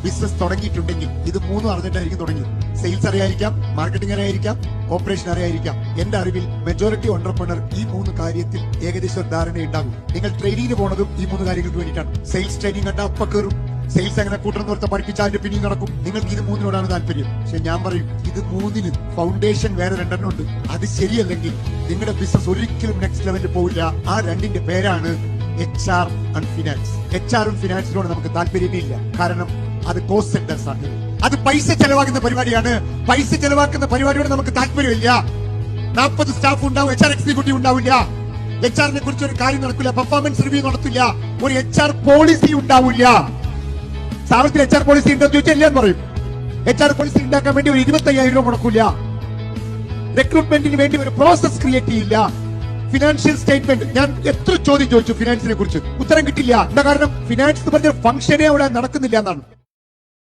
Business തുടങ്ങിയിട്ടുണ്ടെങ്കിൽ ഇത് മൂന്നും അറിഞ്ഞിട്ടായിരിക്കും തുടങ്ങിയത്. സെയിൽസ് അറിയായിരിക്കാം, മാർക്കറ്റിംഗ് അറിയായിരിക്കാം, ഓപ്പറേഷൻ അറിയായിരിക്കാം. എന്റെ അറിവിൽ മെജോറിറ്റി ഓൺട്രപ്രണർ ഈ മൂന്ന് കാര്യത്തിൽ ഏകദേശം ഒരു ധാരണയുണ്ടാകും. നിങ്ങൾ ട്രെയിനിങ്ങിന് പോണതും ഈ മൂന്ന് കാര്യങ്ങൾക്ക് വേണ്ടിയിട്ടാണ്. സെയിൽസ് ട്രെയിനിങ് കണ്ട അപ്പ കയറും. സെയിൽസ് എങ്ങനെ കൂട്ടണം ഓർത്ത് പഠിപ്പിച്ചാൽ അതിന്റെ പിന്നെയും നടക്കും. നിങ്ങൾക്ക് ഇത് മൂന്നിനോടാണ് താല്പര്യം. പക്ഷെ ഞാൻ പറയും, ഇത് മൂന്നിന് ഫൗണ്ടേഷൻ വേറെ രണ്ടെണ്ണം ഉണ്ട്. അത് ശരിയല്ലെങ്കിൽ നിങ്ങളുടെ ബിസിനസ് ഒരിക്കലും നെക്സ്റ്റ് ലെവലിൽ പോവില്ല. ആ രണ്ടിന്റെ പേരാണ് HR ആൻഡ് ഫിനാൻസ്. HR-ഉം ഫിനാൻസിനോട് നമുക്ക് താല്പര്യമേ ഇല്ല. കാരണം അത് കോസ്റ്റ് സെന്റേഴ്സ് ആണ്. അത് പൈസ ചെലവാക്കുന്ന പരിപാടിയാണ്. പൈസ ചെലവാക്കുന്ന പരിപാടിയോട് നമുക്ക് താല്പര്യമില്ല. 40 സ്റ്റാഫ് ഉണ്ടാവും, HR എക്സിക്യൂട്ടീവ് ഉണ്ടാവില്ല. HR-നെ കുറിച്ച് ഒരു കാര്യം നടക്കില്ല, പെർഫോമൻസ് റിവ്യൂ നടത്തില്ല, ഒരു HR പോളിസി ഉണ്ടാവില്ല. സ്ഥാപനത്തിൽ HR പോളിസി ഉണ്ടെന്ന് ചോദിച്ചാൽ ഇല്ലെന്ന് പറയും. HR പോളിസി ഉണ്ടാക്കാൻ വേണ്ടി ഒരു 25,000 രൂപ മുടക്കില്ല. റിക്രൂട്ട്മെന്റിന് വേണ്ടി ഒരു പ്രോസസ് ക്രിയേറ്റ് ചെയ്യില്ല. ഫിനാൻഷ്യൽ സ്റ്റേറ്റ്മെന്റ് ഞാൻ എത്ര ചോദ്യം ചോദിച്ചു ഫിനാൻസിനെ കുറിച്ച്, ഉത്തരം കിട്ടില്ല. എന്താ കാരണം? ഫിനാൻസ് എന്ന് പറഞ്ഞ ഫംഗ്ഷനേ അവിടെ നടക്കുന്നില്ല എന്നാണ്.